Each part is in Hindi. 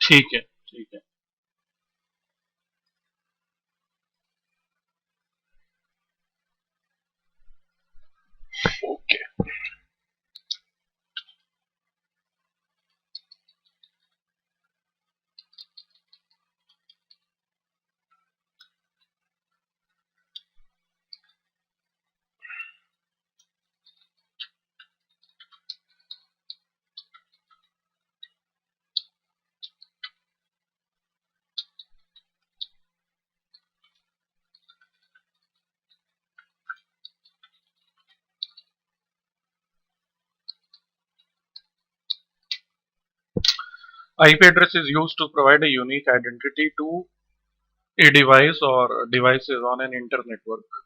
ठीक है, ठीक है। Okay. IP address is used to provide a unique identity to a device or devices on an inter network।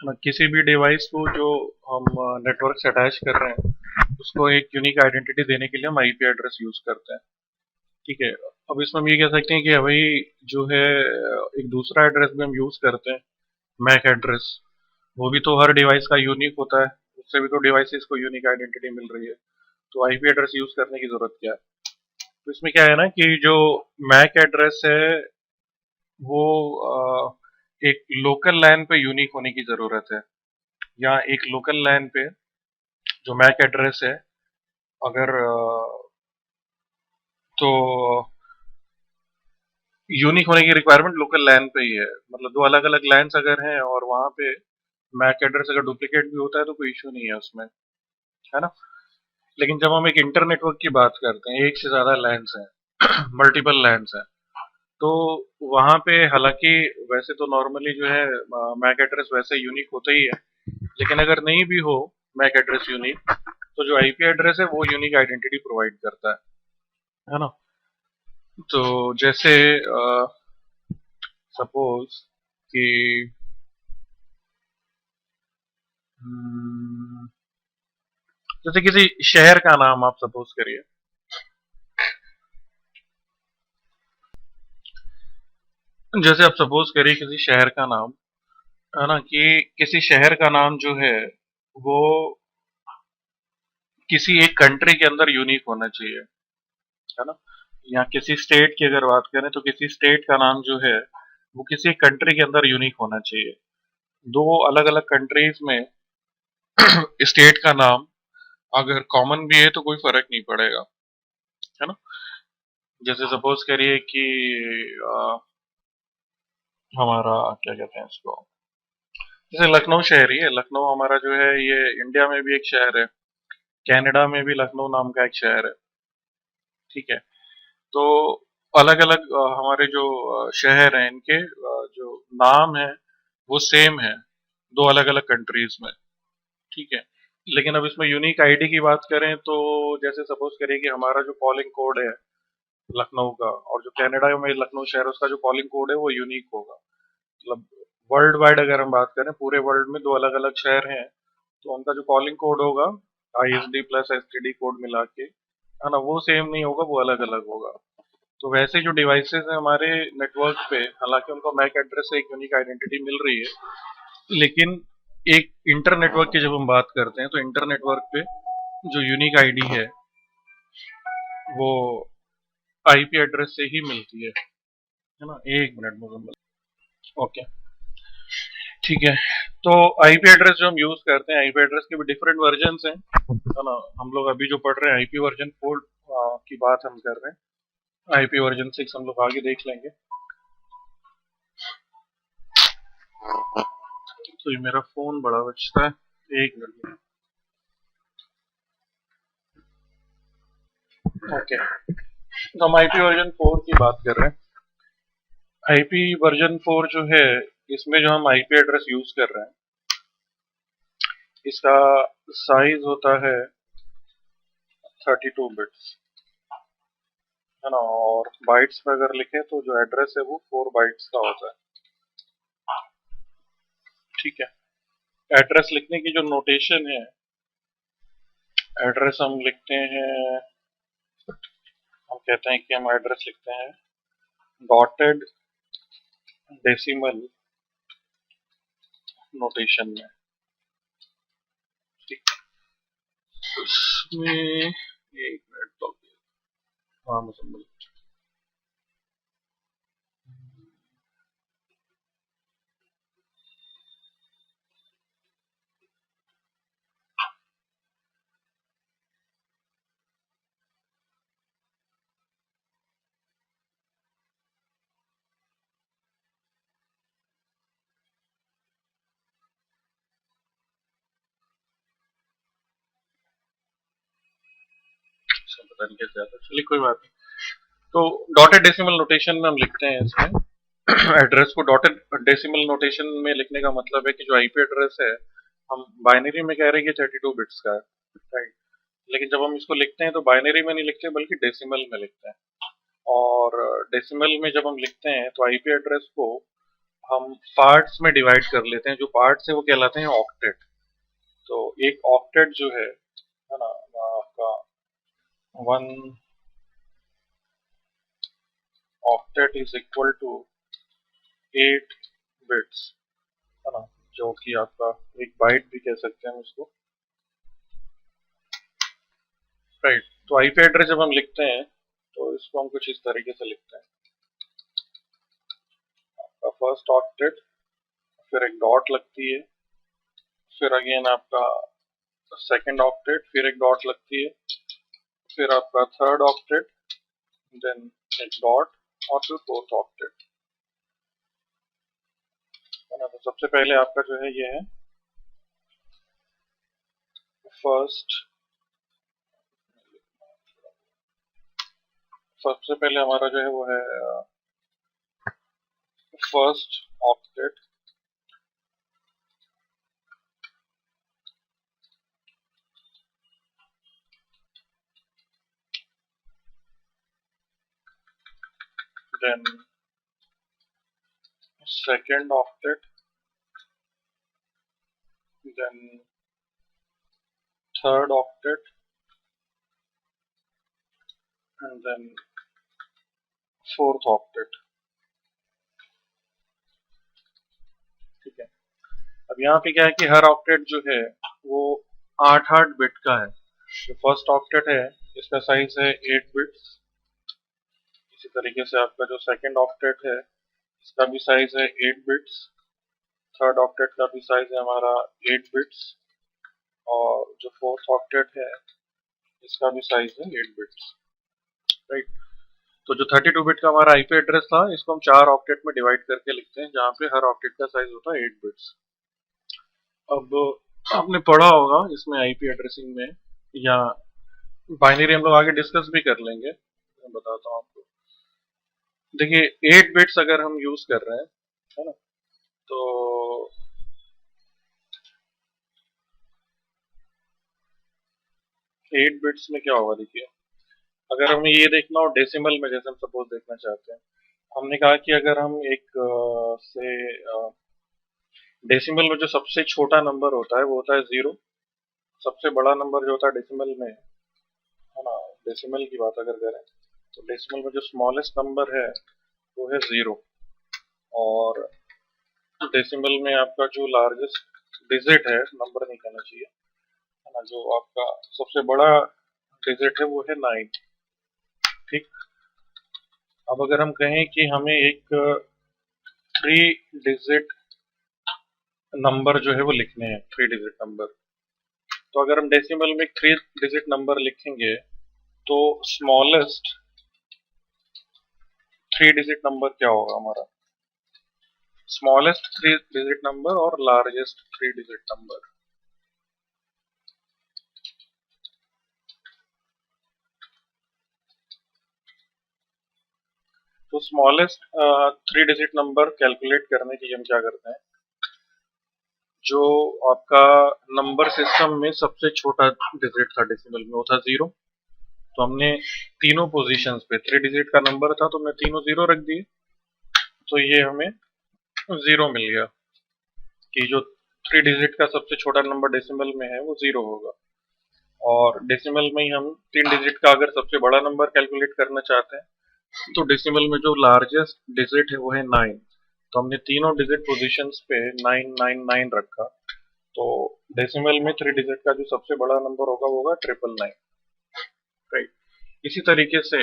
है ना, किसी भी डिवाइस को जो हम नेटवर्क से अटैच कर रहे हैं उसको एक यूनिक आइडेंटिटी देने के लिए हम आईपी एड्रेस यूज करते हैं। ठीक है। अब इसमें हम ये कह सकते हैं कि भाई जो है एक दूसरा एड्रेस भी हम यूज करते हैं, मैक एड्रेस। वो भी तो हर डिवाइस का यूनिक होता है, उससे भी तो डिवाइसेस को यूनिक आइडेंटिटी मिल रही है। तो आईपी एड्रेस यूज करने की जरूरत क्या है? तो इसमें क्या है ना कि जो मैक एड्रेस है वो एक लोकल लैन पे यूनिक होने की जरूरत है, या एक लोकल लैन पे जो मैक एड्रेस है अगर तो यूनिक होने की रिक्वायरमेंट लोकल लैन पे ही है। मतलब दो अलग अलग लैन्स अगर हैं और वहां पे मैक एड्रेस अगर डुप्लीकेट भी होता है तो कोई इशू नहीं है उसमें, है ना। लेकिन जब हम एक इंटर नेटवर्क की बात करते हैं, एक से ज्यादा लैन्स हैं मल्टीपल लैन्स हैं, तो वहां पे हालांकि वैसे तो नॉर्मली जो है मैक एड्रेस वैसे यूनिक होता ही है, लेकिन अगर नहीं भी हो मैक एड्रेस यूनिक, तो जो आईपी एड्रेस है वो यूनिक आइडेंटिटी प्रोवाइड करता है ना। तो जैसे सपोज कि हम्म, जैसे किसी शहर का नाम आप सपोज करिए। जैसे आप सपोज करिए किसी शहर का नाम, है ना, कि किसी शहर का नाम जो है वो किसी एक कंट्री के अंदर यूनिक होना चाहिए, है ना। या किसी स्टेट की अगर बात करें तो किसी स्टेट का नाम जो है वो किसी कंट्री के अंदर यूनिक होना चाहिए। दो अलग अलग कंट्रीज में स्टेट का नाम अगर कॉमन भी है तो कोई फर्क नहीं पड़ेगा, है ना। जैसे सपोज करिए कि अ, हमारा क्या कहते हैं इसको, जैसे लखनऊ शहर ही है। लखनऊ हमारा जो है ये इंडिया में भी एक शहर है, कनाडा में भी लखनऊ नाम का एक शहर है। ठीक है। तो अलग अलग हमारे जो शहर हैं इनके जो नाम है वो सेम है दो अलग अलग कंट्रीज में। ठीक है। लेकिन अब इसमें यूनिक आईडी की बात करें तो जैसे सपोज करिए कि हमारा जो कॉलिंग कोड है लखनऊ का, और जो कनाडा में लखनऊ शहर है उसका जो कॉलिंग कोड है वो यूनिक होगा। मतलब वर्ल्ड वाइड अगर हम बात करें पूरे वर्ल्ड में दो अलग अलग शहर हैं, तो उनका जो कॉलिंग कोड होगा आईएसडी प्लस एसटीडी कोड मिला के, है ना, वो सेम नहीं होगा, वो अलग अलग होगा। तो वैसे जो डिवाइसेस हैं हमारे नेटवर्क पे, हालांकि उनको मैक एड्रेस से एक यूनिक आइडेंटिटी मिल रही है, लेकिन एक इंटर नेटवर्क की जब हम बात करते हैं तो इंटर नेटवर्क पे जो यूनिक आईडी है वो आईपी एड्रेस से ही मिलती है ना। एक मिनट में। ओके। ठीक है। तो आईपी एड्रेस जो हम यूज करते हैं, आईपी एड्रेस के भी डिफरेंट वर्जन हैं, है ना। हम लोग अभी जो पढ़ रहे हैं आईपी वर्जन 4 की बात हम कर रहे हैं। आईपी वर्जन 6 हम लोग आगे देख लेंगे। तो ये मेरा फोन बड़ा बचता है, एक मिनट। ओके। तो हम आईपी वर्जन 4 की बात कर रहे हैं। आईपी वर्जन 4 जो है इसमें जो हम आईपी एड्रेस यूज कर रहे हैं इसका साइज होता है 32 बिट्स, है ना। और बाइट्स में अगर लिखें तो जो एड्रेस है वो 4 बाइट्स का होता है। ठीक है। एड्रेस लिखने की जो नोटेशन है, एड्रेस हम लिखते हैं, हम कहते हैं कि हम एड्रेस लिखते हैं डॉटेड डेसिमल नोटेशन में। ठीक है। इसमें एक मिनट तो, हाँ मुकम्मल। इसमें पता नहीं कैसे आता है, चलिए कोई बात नहीं। तो डॉटेड डेसिमल नोटेशन में हम लिखते हैं इसमें एड्रेस को डॉटेड डेसिमल नोटेशन में लिखने का मतलब है कि जो आईपी एड्रेस है हम बाइनरी में कह रहे हैं कि 32 बिट्स का है, राइट। लेकिन जब हम इसको लिखते हैं तो बाइनरी में नहीं लिखते बल्कि डेसिमल में लिखते हैं। और डेसिमल में जब हम लिखते हैं तो आईपी एड्रेस को हम पार्ट्स में डिवाइड कर लेते हैं, जो पार्ट्स है वो कहलाते हैं ऑक्टेट। तो एक ऑक्टेट जो है ना, आपका 1 octet is equal to 8 bits, है ना, जो कि आपका एक बाइट भी कह सकते हैं हम इसको, राइट। तो आईपी एड्रेस जब हम लिखते हैं तो इसको हम कुछ इस तरीके से लिखते हैं, आपका फर्स्ट ऑक्टेट, फिर एक डॉट लगती है, फिर अगेन आपका सेकंड ऑक्टेट, फिर एक डॉट लगती है, फिर आपका थर्ड ऑक्टेट, देन एक डॉट, और फिर फोर्थ ऑक्टेट, है ना। तो सबसे पहले आपका जो है ये है फर्स्ट, सबसे पहले हमारा जो है वो है first octet, then second octet, then third octet, and then fourth octet। ठीक है। अब यहाँ पे क्या है कि हर ऑक्टेट जो है वो 8 बिट का है। जो फर्स्ट ऑक्टेट है इसका साइज है 8 बिट्स। इसी तरीके से आपका जो सेकंड ऑक्टेट है इसका भी साइज है 8 बिट्स। थर्ड ऑक्टेट का भी साइज है हमारा 8 बिट्स, और जो फोर्थ ऑक्टेट है इसका भी साइज है 8 बिट्स, राइट। तो जो 32 बिट का हमारा आईपी एड्रेस था इसको हम 4 ऑक्टेट में डिवाइड करके लिखते हैं, जहाँ पे हर ऑक्टेट का साइज होता है 8 बिट्स। अब आपने पढ़ा होगा इसमें आईपी एड्रेसिंग में, या बाइनरी हम लोग आगे डिस्कस भी कर लेंगे, मैं बताता हूँ आपको। देखिए 8 बिट्स अगर हम यूज कर रहे हैं, है ना, तो 8 बिट्स में क्या होगा, देखिए अगर हमें ये देखना हो डेसिमल में, जैसे हम सपोज देखना चाहते हैं, हमने कहा कि अगर हम एक से डेसिमल में जो सबसे छोटा नंबर होता है वो होता है 0। सबसे बड़ा नंबर जो होता है डेसिमल में, है ना, डेसिमल की बात अगर करें तो डेसिमल में जो स्मॉलेस्ट नंबर है वो है 0। और डेसिमल में आपका जो लार्जेस्ट डिजिट है, नंबर नहीं कहना चाहिए, है ना, जो आपका सबसे बड़ा डिजिट है वो है 9। ठीक। अब अगर हम कहें कि हमें एक 3 डिजिट नंबर जो है वो लिखने हैं, 3 डिजिट नंबर, तो अगर हम डेसिमल में 3 डिजिट नंबर लिखेंगे तो स्मॉलेस्ट 3 डिजिट नंबर क्या होगा हमारा, स्मॉलेस्ट 3 डिजिट नंबर और लार्जेस्ट 3 डिजिट नंबर। तो स्मॉलेस्ट 3 डिजिट नंबर कैलकुलेट करने के लिए हम क्या करते हैं, जो आपका नंबर सिस्टम में सबसे छोटा डिजिट था डेसिमल में वो था 0। तो हमने तीनों पोजीशंस पे 3 डिजिट का नंबर था तो हमने तीनों 0 रख दिए, तो ये हमें 0 मिल गया कि जो 3 डिजिट का सबसे छोटा नंबर डेसिमल में है वो 0 होगा। और डेसिमल में ही हम 3 डिजिट का अगर सबसे बड़ा नंबर कैलकुलेट करना चाहते हैं तो डेसिमल में जो लार्जेस्ट डिजिट है वो है 9। तो हमने तीनों डिजिट पोजीशंस पे 999 रखा, तो डेसिमल में 3 डिजिट का जो सबसे बड़ा नंबर होगा वो होगा 999, राइट। इसी तरीके से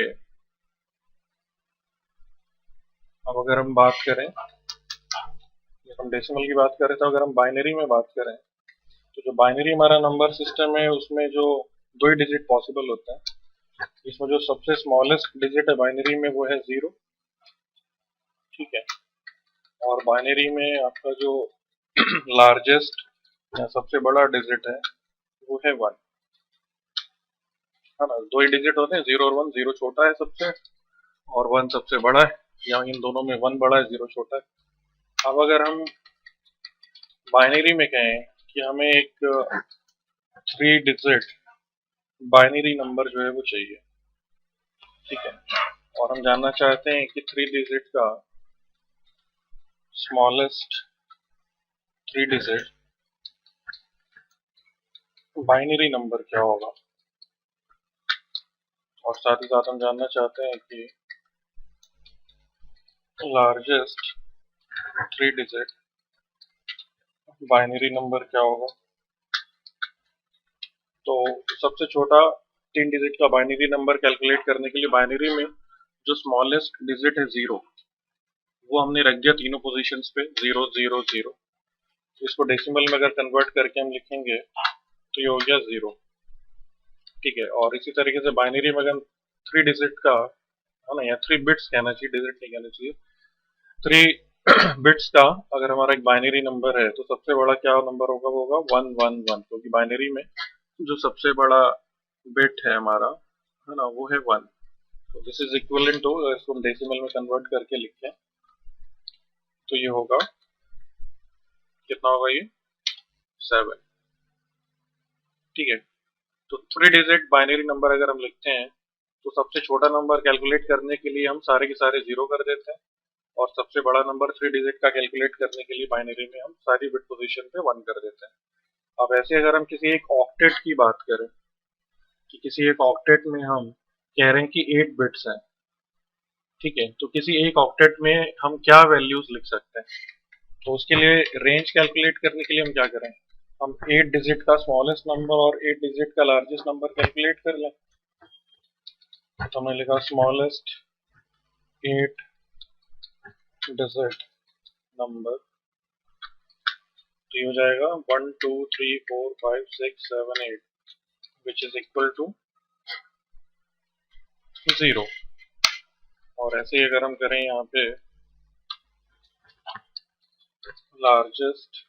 अब अगर हम बात करें, हम डेसिमल की बात करें, तो अगर हम बाइनरी में बात करें तो जो बाइनरी हमारा नंबर सिस्टम है उसमें जो 2 डिजिट पॉसिबल होते हैं, इसमें जो सबसे स्मॉलेस्ट डिजिट है बाइनरी में वो है 0। ठीक है। और बाइनरी में आपका जो लार्जेस्ट या सबसे बड़ा डिजिट है वो है 1। है ना, दो ही डिजिट होते हैं 0 और 1। 0 छोटा है सबसे और 1 सबसे बड़ा है, या इन दोनों में 1 बड़ा है 0 छोटा है। अब अगर हम बाइनरी में कहें कि हमें एक 3 डिजिट बाइनरी नंबर जो है वो चाहिए, ठीक है, और हम जानना चाहते हैं कि 3 डिजिट का स्मॉलेस्ट 3 डिजिट बाइनरी नंबर क्या होगा, और साथ ही साथ हम जानना चाहते हैं कि लार्जेस्ट 3 डिजिट बाइनरी नंबर क्या होगा। तो सबसे छोटा 3 डिजिट का बाइनरी नंबर कैलकुलेट करने के लिए बाइनरी में जो स्मॉलेस्ट डिजिट है 0, वो हमने रख दिया तीनों पोजीशंस पे 0 0 0। इसको डेसिमल में अगर कन्वर्ट करके हम लिखेंगे तो ये हो गया 0, ठीक है। और इसी तरीके से बाइनरी में अगर 3 डिजिट का, है ना, या 3 बिट्स कहना चाहिए, डिजिट नहीं कहना चाहिए, 3 बिट्स का अगर हमारा एक बाइनरी नंबर है तो सबसे बड़ा क्या नंबर होगा, वो होगा 1 1 1, क्योंकि बाइनरी में जो सबसे बड़ा बिट है हमारा, है ना, वो है 1। तो दिस इज इक्विवेलेंट टू, इसको हम डेसिमल में कन्वर्ट करके लिखें तो ये होगा, कितना होगा ये, 7, ठीक है। तो 3 डिजिट बाइनरी नंबर अगर हम लिखते हैं तो सबसे छोटा नंबर कैलकुलेट करने के लिए हम सारे के सारे 0 कर देते हैं, और सबसे बड़ा नंबर 3 डिजिट का कैलकुलेट करने के लिए बाइनरी में हम सारी बिट पोजीशन पे 1 कर देते हैं। अब ऐसे अगर हम किसी एक ऑक्टेट की बात करें कि किसी एक ऑक्टेट में हम कह रहे हैं कि 8 बिट्स हैं, ठीक है, तो किसी एक ऑक्टेट में हम क्या वैल्यूज लिख सकते हैं। तो उसके लिए रेंज कैलकुलेट करने के लिए हम क्या करें, हम 8 डिजिट का स्मॉलेस्ट नंबर और 8 डिजिट का लार्जेस्ट नंबर कैलकुलेट कर लें। तो हमने लिखा स्मॉलेस्ट 8 डिजिट नंबर, तो ये हो जाएगा 1 2 3 4 5 6 7 8, विच इज इक्वल टू 0। और ऐसे ही अगर हम करें यहाँ पे लार्जेस्ट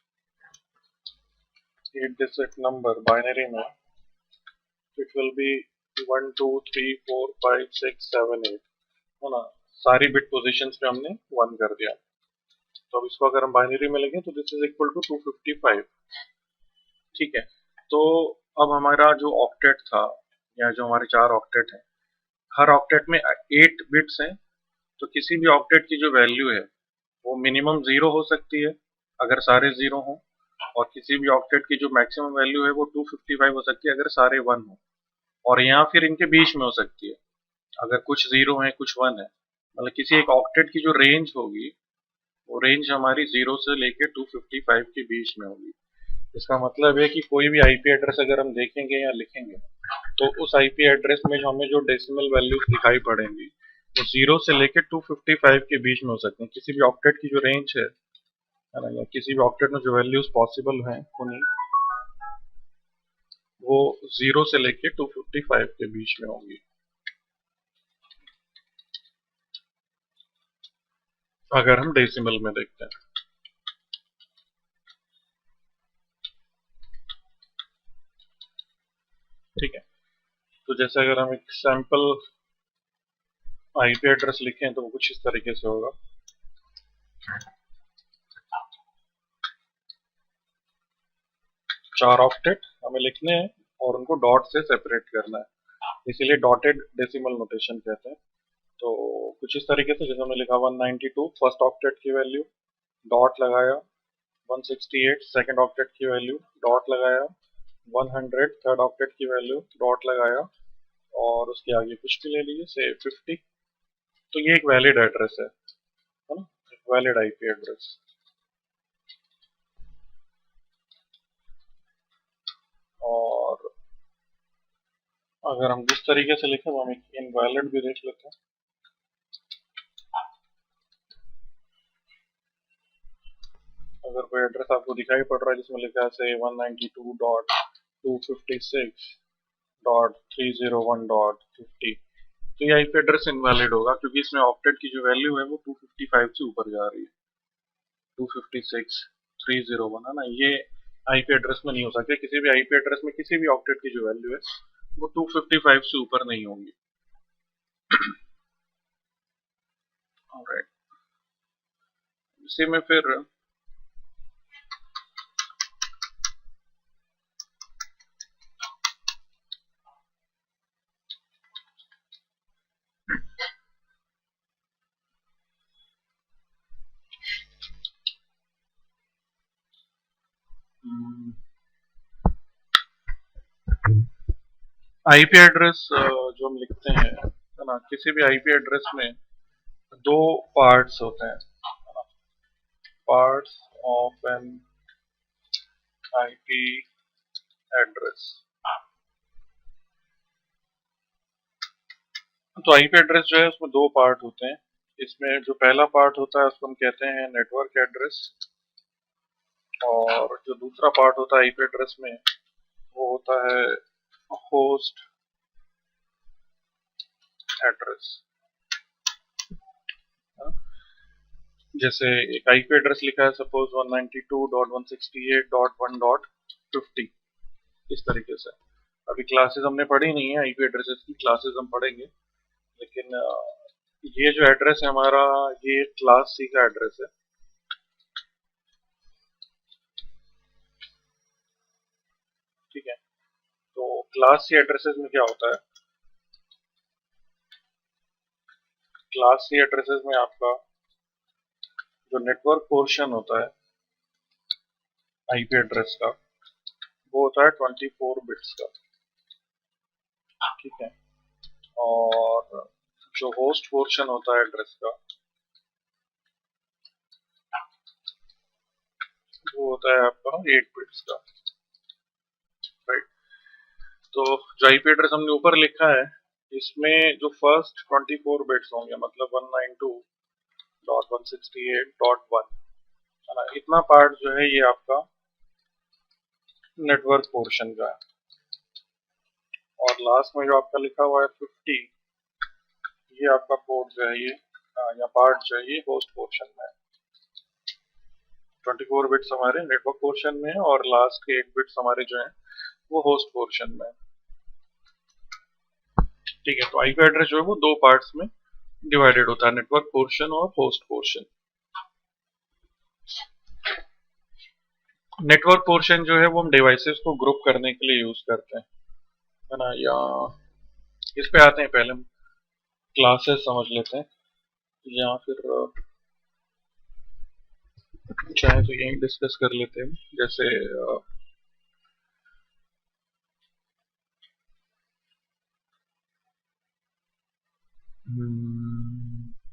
8 डिजिट नंबर बाइनरी में, इट विल बी 1 2 3 4 5 6 7 8, है ना, सारी बिट पोजीशंस पे हमने 1 कर दिया। तो अब इसको अगर हम बाइनरी में लिखें तो दिस इज इक्वल टू 255, ठीक है। तो अब हमारा जो ऑक्टेट था, या जो हमारे 4 ऑक्टेट हैं, हर ऑक्टेट में 8 बिट्स हैं, तो किसी भी ऑक्टेट की जो वैल्यू है वो मिनिमम 0 हो सकती है अगर सारे 0 हों, और किसी भी ऑक्टेट की जो मैक्सिमम वैल्यू है वो 255 हो सकती है अगर सारे 1 हो, और या फिर इनके बीच में हो सकती है अगर कुछ 0 है कुछ 1 है। मतलब किसी एक ऑक्टेट की जो रेंज होगी वो रेंज हमारी 0 से लेके 255 के बीच में होगी। इसका मतलब है कि कोई भी आईपी एड्रेस अगर हम देखेंगे या लिखेंगे तो उस आईपी एड्रेस में जो हमें जो डेसिमल वैल्यूज दिखाई पड़ेंगी वो 0 से लेके 255 के बीच में हो सकते हैं। किसी भी ऑक्टेट की जो रेंज है ना, या किसी भी ऑक्टेट में जो वैल्यूज पॉसिबल हैं उन्हीं, वो 0 से लेके 255 के बीच में होंगी अगर हम डेसिमल में देखते हैं, ठीक है। तो जैसे अगर हम एक सैंपल आईपी एड्रेस लिखें तो वो कुछ इस तरीके से होगा। चार ऑक्टेट हमें लिखने हैं और उनको डॉट से सेपरेट करना है, इसीलिए डॉटेड डेसिमल नोटेशन कहते हैं। तो कुछ इस तरीके से, जैसे हमने लिखा 192 फर्स्ट ऑक्टेट की वैल्यू, डॉट लगाया, 168 सेकंड ऑक्टेट की वैल्यू, डॉट लगाया, 100 थर्ड ऑक्टेट की वैल्यू, डॉट लगाया, और उसके आगे कुछ भी ले लीजिए से 50। तो ये एक वैलिड एड्रेस है ना, एक वैलिड आईपी एड्रेस। और अगर हम जिस तरीके से लिखें हम एक इनवैलिड भी देख लेते हैं। अगर कोई एड्रेस आपको दिखाई पड़ रहा है जिसमें लिखा है से 192.256.301.50, तो ये आईपी एड्रेस इनवैलिड होगा क्योंकि इसमें ऑक्टेट की जो वैल्यू है वो 255 से ऊपर जा रही है, 256.301, है ना। ये आईपी एड्रेस में नहीं हो सकता। किसी भी आईपी एड्रेस में किसी भी ऑक्टेट की जो वैल्यू है वो 255 से ऊपर नहीं होंगी। ऑलराइट, इसी में फिर आईपी एड्रेस जो हम लिखते हैं, है ना, किसी भी आईपी एड्रेस में दो पार्ट्स होते हैं, parts of an IP address. तो आईपी एड्रेस जो है उसमें दो पार्ट होते हैं। इसमें जो पहला पार्ट होता है उसको हम कहते हैं नेटवर्क एड्रेस, और जो दूसरा पार्ट होता है आईपी एड्रेस में वो होता है होस्ट एड्रेस। जैसे एक आईपी एड्रेस लिखा है सपोज 192.168.1.50, इस तरीके से। अभी क्लासेस हमने पढ़ी नहीं है आईपी एड्रेसेस की, क्लासेस हम पढ़ेंगे, लेकिन ये जो एड्रेस है हमारा, ये क्लास सी का एड्रेस है। ठीक है, तो क्लास सी एड्रेसेस में क्या होता है, क्लास सी एड्रेसेस में आपका जो नेटवर्क पोर्शन होता है आईपी एड्रेस का वो होता है 24 बिट्स का। ठीक है, और जो होस्ट पोर्शन होता है एड्रेस का वो होता है आपका 8 बिट्स का। राइट, तो जो आईपी एड्रेस हमने ऊपर लिखा है इसमें जो फर्स्ट 24 बिट्स होंगे, मतलब 192.168.1, है ना, इतना पार्ट जो है ये आपका नेटवर्क पोर्शन का है। और लास्ट में जो आपका लिखा हुआ है 50, ये आपका कोड जो है ये या पार्ट जो है ये होस्ट पोर्शन में है। 24 बिट्स हमारे नेटवर्क पोर्शन में है और लास्ट के 8 बिट्स हमारे जो है वो होस्ट पोर्शन में है। ठीक है, तो आईपी एड्रेस जो है वो दो पार्ट्स में डिवाइडेड होता है, नेटवर्क पोर्शन और होस्ट पोर्शन। नेटवर्क पोर्शन जो है वो हम डिवाइसेस को ग्रुप करने के लिए यूज करते हैं, है ना। या इस पे आते हैं, पहले हम क्लासेस समझ लेते हैं, या फिर चाहे तो यही डिस्कस कर लेते हैं। जैसे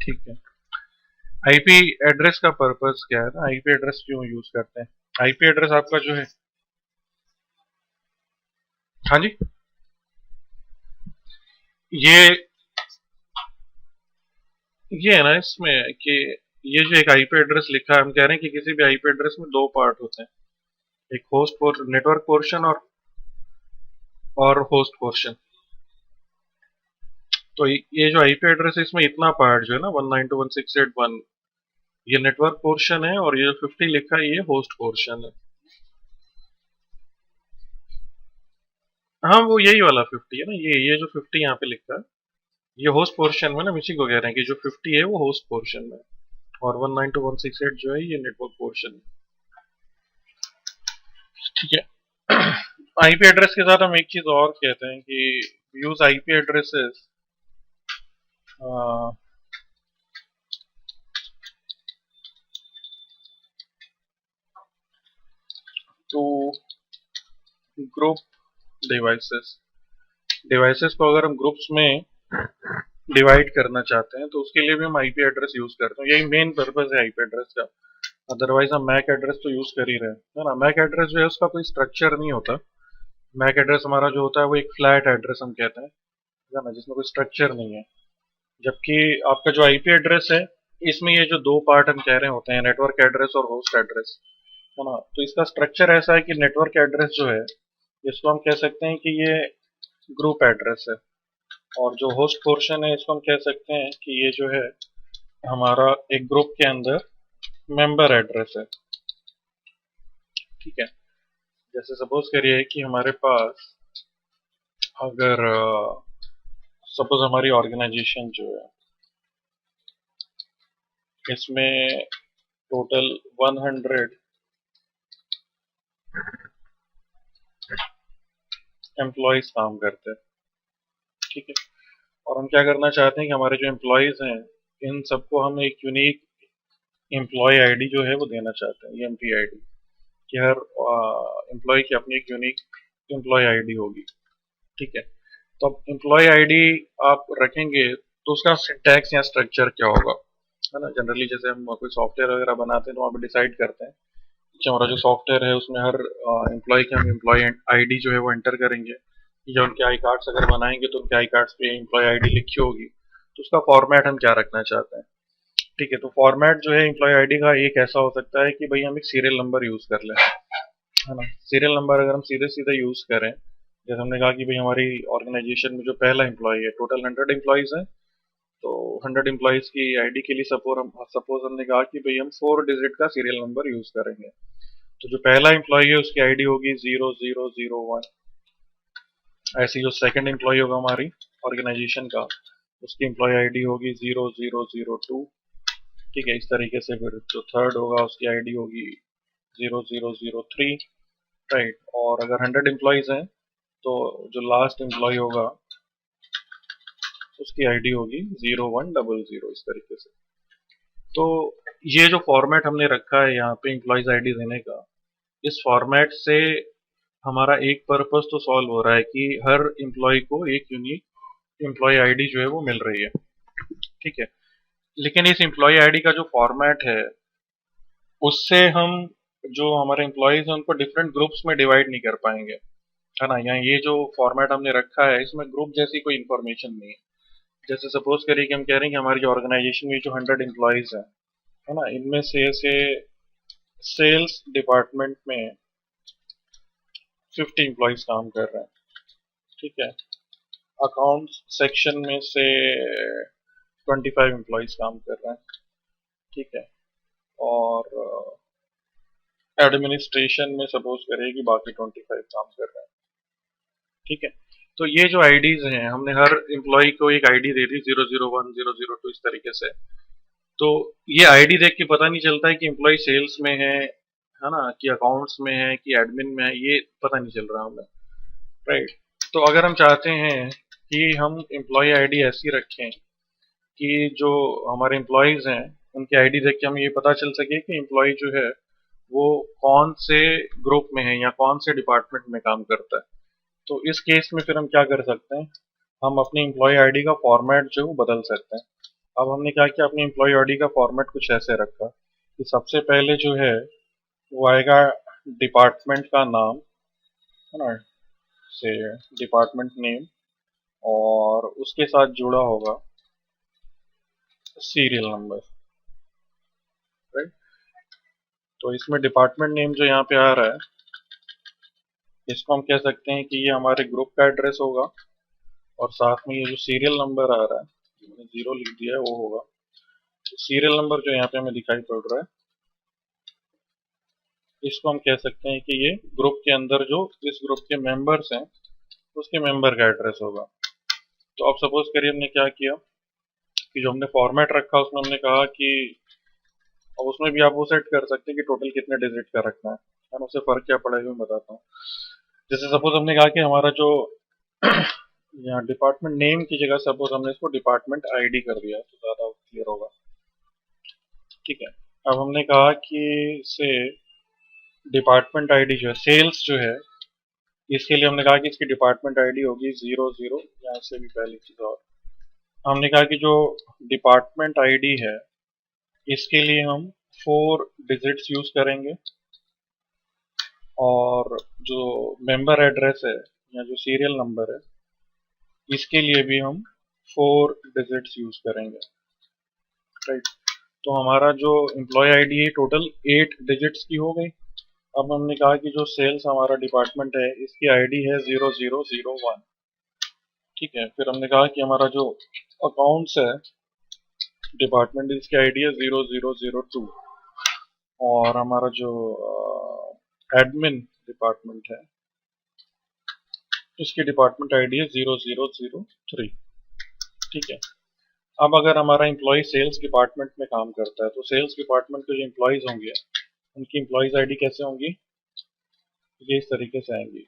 ठीक है, आईपी एड्रेस का पर्पस क्या है ना, आईपी एड्रेस क्यों यूज करते हैं। आईपी एड्रेस आपका जो है, हाँ जी, ये ये है ना इसमें कि ये जो एक आईपी एड्रेस लिखा है, हम कह रहे हैं कि किसी भी आईपी एड्रेस में दो पार्ट होते हैं, एक होस्ट नेटवर्क पोर्शन और होस्ट पोर्शन। तो ये जो आईपी एड्रेस है इसमें इतना पार्ट जो है ना 192.168.1, ये नेटवर्क पोर्शन है, और ये जो 50 लिखा है ये होस्ट पोर्शन है। हाँ, वो यही वाला 50 है ना, ये जो 50 यहाँ पे लिखा है ये होस्ट पोर्शन में ना, इसी को कह रहे हैं कि जो 50 है वो होस्ट पोर्शन में, और 192.168 जो है ये नेटवर्क पोर्शन है। ठीक है, आईपी एड्रेस के साथ हम एक चीज और कहते हैं कि use IP addresses to group devices. Devices को अगर हम ग्रुप्स में डिवाइड करना चाहते हैं तो उसके लिए भी हम आईपी एड्रेस यूज करते हैं, यही मेन पर्पस है आईपी एड्रेस का। अदरवाइज हम मैक एड्रेस तो यूज कर ही रहे हैं, है ना। मैक एड्रेस जो है उसका कोई स्ट्रक्चर नहीं होता। मैक एड्रेस हमारा जो होता है वो एक फ्लैट एड्रेस हम कहते हैं, है ना, जिसमें कोई स्ट्रक्चर नहीं है। जबकि आपका जो आईपी एड्रेस है इसमें ये जो दो पार्ट हम कह रहे होते हैं, नेटवर्क एड्रेस और होस्ट एड्रेस, है ना, तो इसका स्ट्रक्चर ऐसा है कि नेटवर्क एड्रेस जो है इसको हम कह सकते हैं कि ये ग्रुप एड्रेस है, और जो होस्ट पोर्शन है इसको हम कह सकते हैं कि ये जो है हमारा एक ग्रुप के अंदर मेंबर एड्रेस है। ठीक है, जैसे सपोज करिए कि हमारे पास अगर सपोज हमारी ऑर्गेनाइजेशन जो है इसमें टोटल 100 एम्प्लॉयज काम करते हैं, ठीक है। और हम क्या करना चाहते हैं कि हमारे जो एम्प्लॉयज हैं इन सबको हम एक यूनिक एम्प्लॉय आईडी जो है वो देना चाहते हैं, EMP आईडी, कि हर एम्प्लॉय की अपनी एक यूनिक एम्प्लॉय आईडी होगी, ठीक है। तो अब एम्प्लॉय आईडी आप रखेंगे तो उसका सिंटैक्स या स्ट्रक्चर क्या होगा, है ना। जनरली जैसे हम कोई सॉफ्टवेयर वगैरह बनाते हैं तो वहाँ पे डिसाइड करते हैं कि हमारा जो सॉफ्टवेयर है उसमें हर एम्प्लॉय की हम एम्प्लॉय आईडी जो है वो एंटर करेंगे, या उनके आई कार्ड्स अगर बनाएंगे तो उनके आई कार्ड्स पे एम्प्लॉय आईडी लिखी होगी। तो उसका फॉर्मेट हम क्या रखना चाहते हैं, ठीक है। तो फॉर्मेट जो है एम्प्लॉय आईडी का एक ऐसा हो सकता है कि भाई हम एक सीरियल नंबर यूज कर लें, है ना। सीरियल नंबर अगर हम सीधे सीधे यूज करें, जैसे हमने कहा कि भाई हमारी ऑर्गेनाइजेशन में जो पहला एम्प्लॉय है, टोटल 100 एम्प्लॉयज हैं, तो 100 एम्प्लॉयज की आईडी के लिए सपोज हमने कहा कि भाई हम 4 डिजिट का सीरियल नंबर यूज करेंगे। तो जो पहला एम्प्लॉय है उसकी आईडी होगी 0001। ऐसे जो सेकंड एम्प्लॉय होगा हमारी ऑर्गेनाइजेशन का, उसकी एम्प्लॉय आईडी होगी 0002, ठीक है। इस तरीके से फिर जो थर्ड होगा उसकी आईडी होगी 0003, राइट। और अगर 100 एम्प्लॉयज हैं तो जो लास्ट एम्प्लॉय होगा उसकी आईडी होगी 0100, इस तरीके से। तो ये जो फॉर्मेट हमने रखा है यहाँ पे एम्प्लॉयज आईडी देने का, इस फॉर्मेट से हमारा एक पर्पस तो सॉल्व हो रहा है कि हर एम्प्लॉय को एक यूनिक एम्प्लॉय आईडी जो है वो मिल रही है, ठीक है। लेकिन इस एम्प्लॉय आईडी का जो फॉर्मेट है उससे हम जो हमारे एम्प्लॉयज हैं उनको डिफरेंट ग्रुप्स में डिवाइड नहीं कर पाएंगे, है ना। यहाँ ये जो फॉर्मेट हमने रखा है इसमें ग्रुप जैसी कोई इन्फॉर्मेशन नहीं है। जैसे सपोज करिए कि हम कह रहे हैं कि हमारी जो ऑर्गेनाइजेशन में जो 100 एम्प्लॉयज हैं, है ना, इनमें से सेल्स डिपार्टमेंट में 50 एम्प्लॉयज काम कर रहे हैं, ठीक है। अकाउंट्स सेक्शन में से 25 एम्प्लॉयज काम कर रहे हैं, ठीक है। और एडमिनिस्ट्रेशन में सपोज करिए कि बाकी 25 काम कर रहे हैं, ठीक है। तो ये जो आईडीज हैं हमने हर एम्प्लॉय को एक आईडी दे दी 001 002 इस तरीके से। तो ये आईडी देख के पता नहीं चलता है कि एम्प्लॉय सेल्स में है ना, कि अकाउंट्स में है कि एडमिन में है, ये पता नहीं चल रहा हमें, राइट। तो अगर हम चाहते हैं कि हम एम्प्लॉय आईडी ऐसी रखें कि जो हमारे एम्प्लॉयज हैं उनकी आईडी देख के हमें ये पता चल सके कि एम्प्लॉय जो है वो कौन से ग्रुप में है या कौन से डिपार्टमेंट में काम करता है, तो इस केस में फिर हम क्या कर सकते हैं, हम अपनी एम्प्लॉय आईडी का फॉर्मेट जो है वो बदल सकते हैं। अब हमने क्या किया, अपनी एम्प्लॉय आईडी का फॉर्मेट कुछ ऐसे रखा कि सबसे पहले जो है वो आएगा डिपार्टमेंट का नाम, है ना, से डिपार्टमेंट नेम, और उसके साथ जुड़ा होगा सीरियल नंबर, राइट। तो इसमें डिपार्टमेंट नेम जो यहाँ पे आ रहा है इसको हम कह सकते हैं कि ये हमारे ग्रुप का एड्रेस होगा, और साथ में ये जो सीरियल नंबर आ रहा है, मैंने 0 लिख दिया है, वो होगा सीरियल नंबर जो यहाँ पे हमें दिखाई पड़ रहा है, इसको हम कह सकते हैं कि ये ग्रुप के अंदर जो इस ग्रुप के मेंबर्स हैं उसके मेंबर का एड्रेस होगा। तो अब सपोज करिए हमने क्या किया कि जो हमने फॉर्मेट रखा उसमें हमने कहा कि, अब उसमें भी आप वो सेट कर सकते हैं कि टोटल कितने डिजिट का रखना है ना, उससे फर्क क्या पड़ेगा मैं बताता हूँ। जैसे सपोज हमने कहा कि हमारा जो यहाँ डिपार्टमेंट नेम की जगह सपोज हमने इसको डिपार्टमेंट आईडी कर दिया तो ज्यादा क्लियर होगा, ठीक है। अब हमने कहा कि से डिपार्टमेंट आईडी जो है सेल्स जो है, इसके लिए हमने कहा कि इसकी डिपार्टमेंट आईडी होगी 00, या इससे भी पहले चीज और हमने कहा कि जो डिपार्टमेंट आईडी है इसके लिए हम 4 डिजिट्स यूज करेंगे, और जो मेंबर एड्रेस है या जो सीरियल नंबर है इसके लिए भी हम 4 डिजिट्स यूज करेंगे, राइट। तो हमारा जो एम्प्लॉय आईडी है टोटल 8 डिजिट्स की हो गई। अब हमने कहा कि जो सेल्स हमारा डिपार्टमेंट है इसकी आईडी है 0001, ठीक है। फिर हमने कहा कि हमारा जो अकाउंट्स है डिपार्टमेंट इसकी आईडी है 0002, और हमारा जो एडमिन डिपार्टमेंट है इसकी डिपार्टमेंट आईडी है 0003। ठीक है। अब अगर हमारा एम्प्लॉय सेल्स डिपार्टमेंट में काम करता है तो सेल्स डिपार्टमेंट के जो एम्प्लॉयज होंगे उनकी एम्प्लॉयज आईडी कैसे होंगी, ये इस तरीके से आएंगी।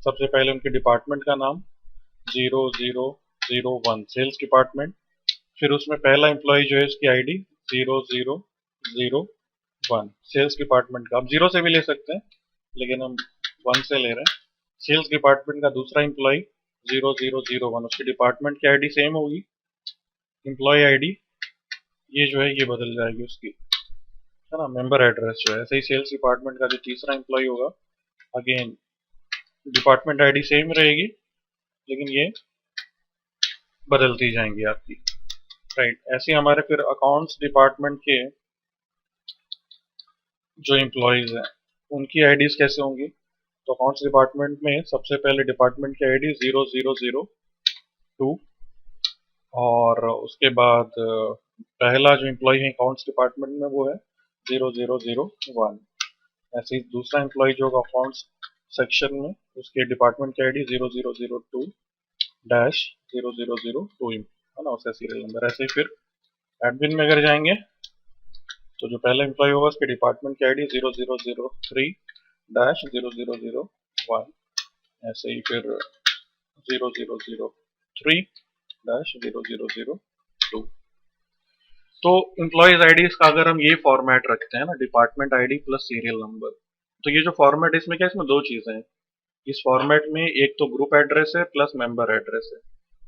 सबसे पहले उनके डिपार्टमेंट का नाम 0001 सेल्स डिपार्टमेंट, फिर उसमें पहला एम्प्लॉय जो है उसकी आईडी 0001 सेल्स डिपार्टमेंट का। आप 0 से भी ले सकते हैं लेकिन हम 1 से ले रहे हैं। सेल्स डिपार्टमेंट का दूसरा एम्प्लॉय 0001, उसकी डिपार्टमेंट की आईडी सेम होगी, एम्प्लॉय आईडी ये जो है ये बदल जाएगी उसकी, है ना, मेंबर एड्रेस जो है। ऐसे ही सेल्स डिपार्टमेंट का जो तीसरा एम्प्लॉय होगा, अगेन डिपार्टमेंट आईडी सेम रहेगी लेकिन ये बदलती जाएंगी आपकी, राइट। ऐसे हमारे फिर अकाउंट्स डिपार्टमेंट के जो एम्प्लॉयज हैं उनकी आईडीज कैसे होंगी, तो अकाउंट्स डिपार्टमेंट में सबसे पहले डिपार्टमेंट की आईडी 0002, और उसके बाद पहला जो एम्प्लॉय है अकाउंट्स डिपार्टमेंट में वो है 0001। ऐसे ही दूसरा एम्प्लॉय जो होगा अकाउंट्स सेक्शन में उसके डिपार्टमेंट की आईडी 0002-0002, है ना, उसका सीरियल नंबर। ऐसे ही फिर एडमिन में अगर जाएंगे तो जो पहला एम्प्लॉय होगा उसके डिपार्टमेंट की आईडी 0003-0001, ऐसे ही फिर 0003-0002। तो एम्प्लॉयज आईडीज का अगर हम ये फॉर्मेट रखते हैं ना, department ID plus serial number, तो ये जो फॉर्मेट इसमें क्या, इसमें दो चीजें हैं। इस फॉर्मेट में एक तो ग्रुप एड्रेस है प्लस मेंबर एड्रेस है।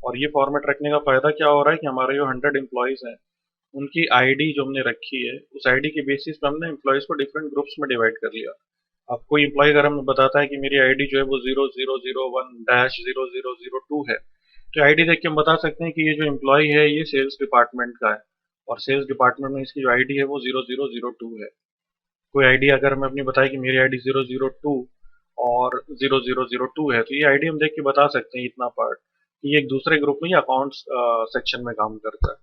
और ये फॉर्मेट रखने का फायदा क्या हो रहा है कि हमारे जो 100 एम्प्लॉयज हैं उनकी आईडी जो हमने रखी है उस आईडी के बेसिस पे हमने एम्प्लॉयज को डिफरेंट ग्रुप्स में डिवाइड कर लिया। अब कोई एम्प्लॉय अगर हमें बताता है कि मेरी आईडी जो है वो 0001-0002 है, तो आईडी देख के हम बता सकते हैं कि ये जो एम्प्लॉय है ये सेल्स डिपार्टमेंट का है और सेल्स डिपार्टमेंट में इसकी जो आईडी है वो 0002 है। कोई आईडी अगर हमें अपनी बताए कि मेरी आईडी 002 और 0002 है, तो ये आईडी हम देख के बता सकते हैं इतना पार्ट कि ये एक दूसरे ग्रुप में या अकाउंट्स सेक्शन में काम करता है।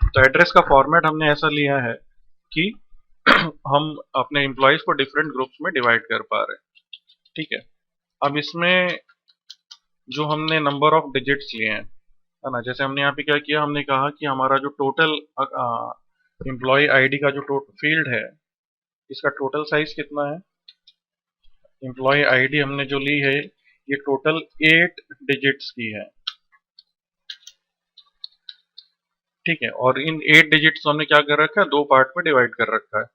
तो एड्रेस का फॉर्मेट हमने ऐसा लिया है कि हम अपने एम्प्लॉयज को डिफरेंट ग्रुप्स में डिवाइड कर पा रहे हैं। ठीक है। अब इसमें जो हमने नंबर ऑफ डिजिट्स लिए हैं, है ना, जैसे हमने यहाँ पे क्या किया, हमने कहा कि हमारा जो टोटल एम्प्लॉय आईडी का जो फील्ड है इसका टोटल साइज कितना है। एम्प्लॉय आईडी हमने जो ली है ये टोटल 8 डिजिट्स की है। ठीक है। और इन 8 डिजिट्स हमने क्या कर रखा है, दो पार्ट में डिवाइड कर रखा है।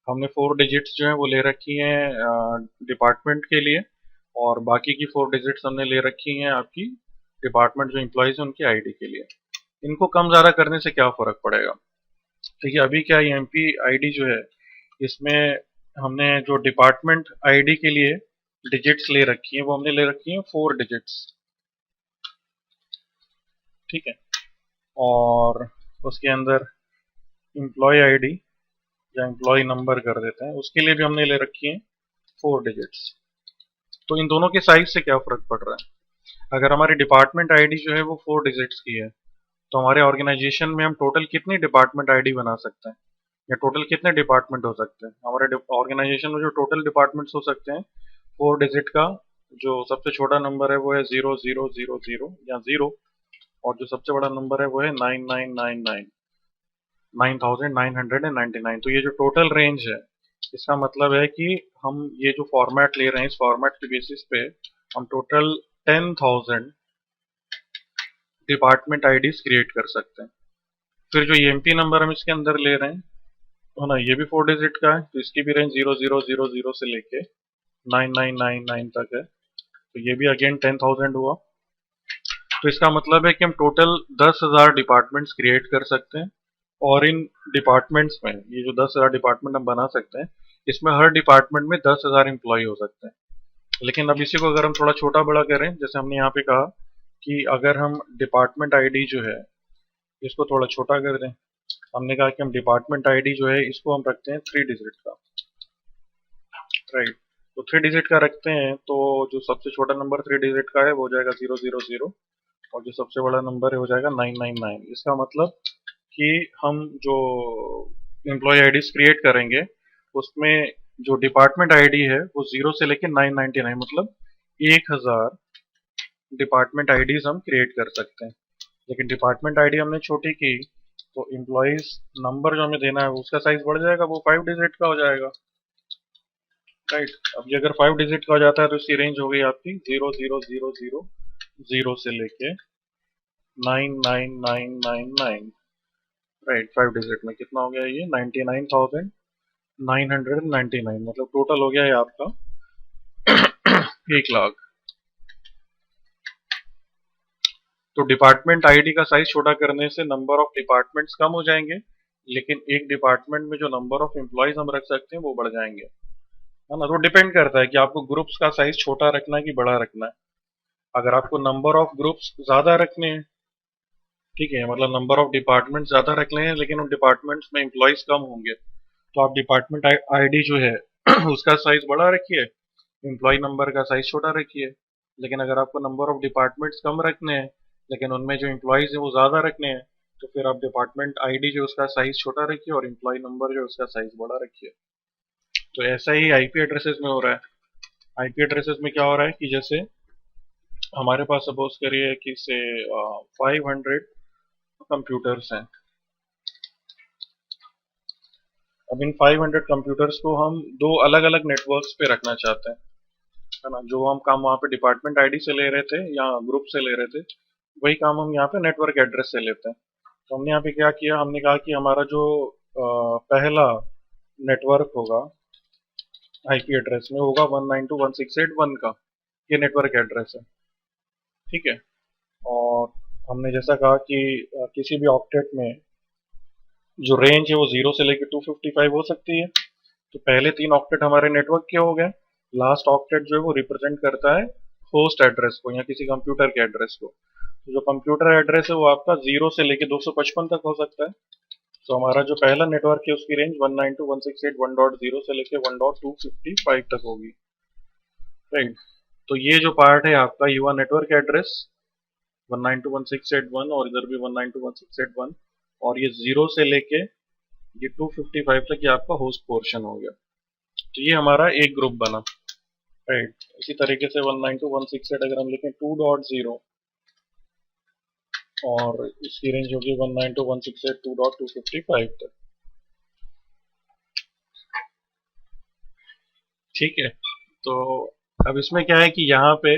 हमने 4 डिजिट्स जो है वो ले रखी हैं डिपार्टमेंट के लिए, और बाकी की 4 डिजिट्स हमने ले रखी हैं आपकी डिपार्टमेंट जो एम्प्लॉयज हैं उनकी आईडी के लिए। इनको कम ज़्यादा करने से क्या फ़र्क पड़ेगा। देखिए अभी क्या है, एमपी आईडी जो है इसमें हमने जो डिपार्टमेंट आईडी के लिए डिजिट्स ले रखी हैं वो हमने ले रखी हैं 4 डिजिट्स। ठीक है। और उसके अंदर एम्प्लॉय आईडी या एम्प्लॉय नंबर कर देते हैं, उसके लिए भी हमने ले रखी हैं 4 डिजिट्स। तो इन दोनों के साइज से क्या फर्क पड़ रहा है। अगर हमारी डिपार्टमेंट आईडी जो है वो 4 डिजिट्स की है तो हमारे ऑर्गेनाइजेशन में हम टोटल कितनी डिपार्टमेंट आईडी बना सकते हैं या टोटल कितने डिपार्टमेंट हो सकते हैं। हमारे ऑर्गेनाइजेशन में जो टोटल डिपार्टमेंट्स हो सकते हैं 4 डिजिट का जो सबसे छोटा नंबर है वो है 0000 या 0, और जो सबसे बड़ा नंबर है वो है 9999 9999। तो ये जो टोटल रेंज है इसका मतलब है कि हम ये जो फॉर्मेट ले रहे हैं इस फॉर्मेट के बेसिस पे हम टोटल 10,000 डिपार्टमेंट आईडीज क्रिएट कर सकते हैं। फिर जो एमपी नंबर हम इसके अंदर ले रहे हैं तो ना ये भी 4 डिजिट का है, तो इसकी भी रेंज 0000 से लेके 9999 तक है, तो ये भी अगेन 10,000 हुआ। तो इसका मतलब है कि हम टोटल 10,000 डिपार्टमेंट्स क्रिएट कर सकते हैं, और इन डिपार्टमेंट्स में ये जो 10,000 डिपार्टमेंट हम बना सकते हैं इसमें हर डिपार्टमेंट में 10,000 एम्प्लॉय हो सकते हैं। लेकिन अब इसी को अगर हम थोड़ा छोटा बड़ा करें, जैसे हमने यहाँ पे कहा कि अगर हम डिपार्टमेंट आईडी जो है इसको थोड़ा छोटा कर दें, हमने कहा कि हम डिपार्टमेंट आईडी जो है इसको हम रखते हैं 3 डिजिट का, राइट। तो 3 डिजिट का रखते हैं तो जो सबसे छोटा नंबर 3 डिजिट का है वो हो जाएगा 000, और जो सबसे बड़ा नंबर है हो जाएगा 999। इसका मतलब कि हम जो एम्प्लॉय आईडीज क्रिएट करेंगे उसमें जो डिपार्टमेंट आईडी है वो 0 से लेकर 999 मतलब 1000 डिपार्टमेंट आईडीज हम क्रिएट कर सकते हैं। लेकिन डिपार्टमेंट आईडी हमने छोटी की तो एम्प्लॉइज नंबर जो हमें देना है उसका साइज बढ़ जाएगा, वो 5 डिजिट का हो जाएगा, राइट। अब ये अगर 5 डिजिट का हो जाता है तो इसकी रेंज हो गई आपकी 00000 से लेके 99999, राइट। 5 डिजिट में कितना हो गया ये 99,999, मतलब टोटल हो गया है आपका 1 लाख। तो डिपार्टमेंट आईडी का साइज छोटा करने से नंबर ऑफ डिपार्टमेंट्स कम हो जाएंगे, लेकिन एक डिपार्टमेंट में जो नंबर ऑफ एम्प्लॉयज हम रख सकते हैं वो बढ़ जाएंगे, है ना। तो डिपेंड करता है कि आपको ग्रुप्स का साइज छोटा रखना है कि बड़ा रखना है। अगर आपको नंबर ऑफ ग्रुप्स ज्यादा रखने हैं, ठीक है, मतलब नंबर ऑफ डिपार्टमेंट ज्यादा रखने हैं लेकिन उन डिपार्टमेंट्स में एम्प्लॉयज कम होंगे, तो आप डिपार्टमेंट आईडी जो है उसका साइज बड़ा रखिए, एम्प्लॉय नंबर का साइज छोटा रखिए। लेकिन अगर आपको नंबर ऑफ डिपार्टमेंट्स कम रखने हैं लेकिन उनमें जो एम्प्लॉयज है वो ज्यादा रखने हैं, तो फिर आप डिपार्टमेंट आईडी जो उसका साइज छोटा रखिए और एम्प्लॉय नंबर जो उसका साइज बड़ा रखिए। तो ऐसा ही आईपी एड्रेसेस में हो रहा है। आईपी एड्रेसेस में क्या हो रहा है कि जैसे हमारे पास सपोज करिए कि से 500 कंप्यूटर्स हैं। अब इन 500 कंप्यूटर्स को हम दो अलग अलग नेटवर्क्स पे रखना चाहते हैं, है ना। जो हम काम वहाँ पे डिपार्टमेंट आईडी से ले रहे थे या ग्रुप से ले रहे थे, वही काम हम यहाँ पे नेटवर्क एड्रेस से लेते हैं। तो हमने यहाँ पे क्या किया, हमने कहा कि हमारा जो पहला नेटवर्क होगा आईपी एड्रेस में होगा 192.168.1 का, ये नेटवर्क एड्रेस है, ठीक है। और हमने जैसा कहा कि किसी भी ऑक्टेट में जो रेंज है वो 0 से लेकर 255 हो सकती है। तो पहले 3 ऑक्टेट हमारे नेटवर्क के हो गए, लास्ट ऑक्टेट जो है वो रिप्रेजेंट करता है होस्ट एड्रेस को या किसी कंप्यूटर के एड्रेस को। तो जो कंप्यूटर एड्रेस है वो आपका 0 से लेकर 255 तक हो सकता है। तो हमारा जो पहला नेटवर्क है उसकी रेंज 192.168.1.0 से लेकर 1.255 तक होगी, राइट। तो ये जो पार्ट है आपका ये हुआ नेटवर्क एड्रेस 192.168.1 और इधर भी 192.168.1, और ये 0 से लेके ये 255 तक ये आपका होस्ट पोर्शन हो गया। तो ये हमारा एक ग्रुप बना, राइट। इसी तरीके से 192.168 अगर हम लिखें 2.0 और इसकी रेंज होगी 192.168.2.255 तक, ठीक है। तो अब इसमें क्या है कि यहाँ पे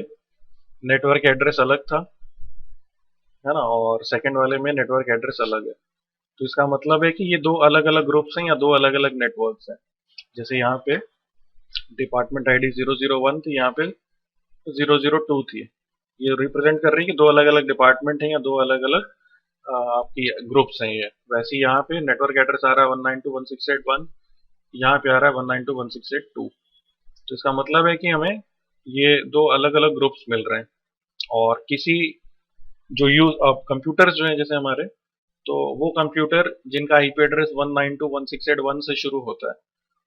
नेटवर्क एड्रेस अलग था, है ना, और सेकंड वाले में नेटवर्क एड्रेस अलग है। तो इसका मतलब है कि ये दो अलग अलग ग्रुप्स हैं या दो अलग अलग नेटवर्क्स हैं। जैसे यहाँ पे डिपार्टमेंट आईडी 001 थी, यहाँ पे 002 थी, ये रिप्रेजेंट कर रही है कि दो अलग अलग डिपार्टमेंट हैं या दो अलग अलग आपकी ग्रुप्स हैं ये। वैसे यहाँ पे नेटवर्क एड्रेस आ रहा है 192.168.1, यहाँ पे आ रहा है 192.168.2। तो इसका मतलब है कि हमें ये दो अलग अलग ग्रुप्स मिल रहे हैं, और किसी जो यूज अब कंप्यूटर्स जो हैं जैसे हमारे, तो वो कंप्यूटर जिनका आईपी एड्रेस 192.168.1 से शुरू होता है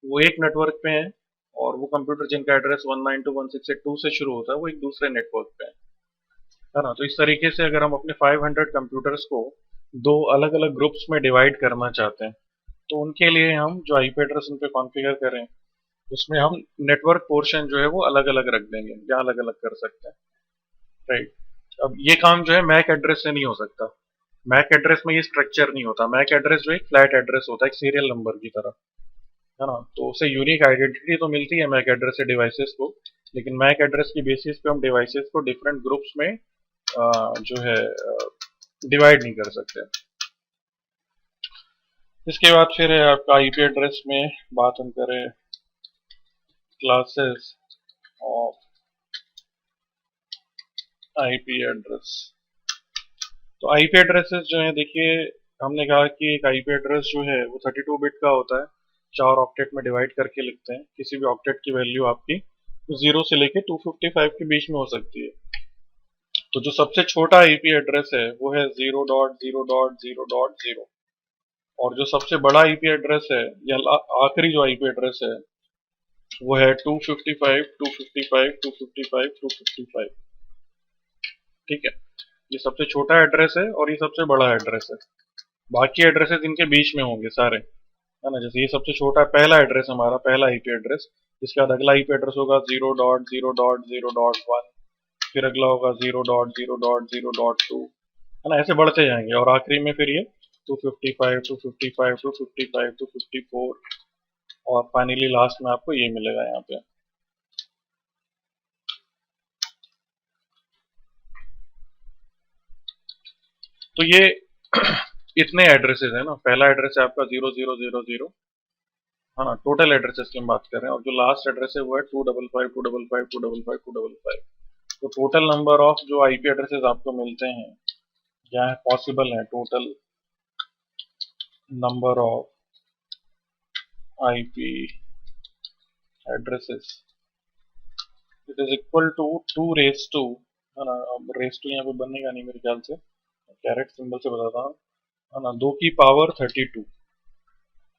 वो एक नेटवर्क पे है, और वो कंप्यूटर जिनका एड्रेस 192.168.2 से शुरू होता है वो एक दूसरे नेटवर्क पे है ना। तो इस तरीके से अगर हम अपने 500 कंप्यूटर्स को दो अलग अलग ग्रुप्स में डिवाइड करना चाहते हैं, तो उनके लिए हम जो आईपी एड्रेस उन पे कॉन्फ़िगर करें उसमें हम नेटवर्क पोर्शन जो है वो अलग अलग रख देंगे या अलग अलग कर सकते हैं, राइट। अब ये काम जो है मैक एड्रेस से नहीं हो सकता। मैक एड्रेस में ये स्ट्रक्चर नहीं होता। मैक एड्रेस जो एक फ्लैट एड्रेस होता है, एक सीरियल नंबर की तरह, है ना। तो उससे यूनिक आइडेंटिटी तो मिलती है मैक एड्रेस से डिवाइसेस को, लेकिन मैक एड्रेस की बेसिस पे हम डिवाइसेस को डिफरेंट ग्रुप्स में जो है डिवाइड नहीं कर सकते। इसके बाद फिर है आपका आईपी एड्रेस में बात हम करें क्लासेस ऑफ आईपी एड्रेस। तो आईपी एड्रेसेस जो है, देखिए हमने कहा कि एक आईपी एड्रेस जो है वो 32 बिट का होता है, 4 ऑक्टेट में डिवाइड करके लिखते हैं। किसी भी ऑक्टेट की वैल्यू आपकी 0 से लेके 255 के बीच में हो सकती है। तो जो सबसे छोटा आईपी एड्रेस है वो है 0.0.0.0, और जो सबसे बड़ा आईपी एड्रेस है या आखिरी जो आईपी एड्रेस है वो है 255 255 255 255, ठीक है। ये सबसे छोटा एड्रेस है और ये सबसे बड़ा एड्रेस है। बाकी एड्रेसेस इनके बीच में होंगे सारे, है ना। जैसे ये सबसे छोटा पहला एड्रेस हमारा पहला आईपी एड्रेस, इसके बाद अगला आईपी एड्रेस होगा 0.0.0.1, फिर अगला होगा 0.0.0.2, है ना, ऐसे बढ़ते जाएंगे और आखिरी में फिर ये 255, 255, 255, 254 और फाइनली लास्ट में आपको ये मिलेगा यहाँ पे। तो ये इतने एड्रेसेस है ना, पहला एड्रेस है आपका 0000, है ना, टोटल एड्रेसेस की हम बात कर रहे हैं, और जो लास्ट एड्रेस है वो है 255, 255, 255, 255। तो टोटल नंबर ऑफ जो आईपी एड्रेसेस आपको मिलते हैं या पॉसिबल है, total number of IP addresses, it is equal to 2 raise to, है ना, अब रेस टू यहाँ पे बनेगा नहीं मेरे ख्याल से, कैरेट सिंबल से बताता हूँ, है ना, 2 की पावर 32,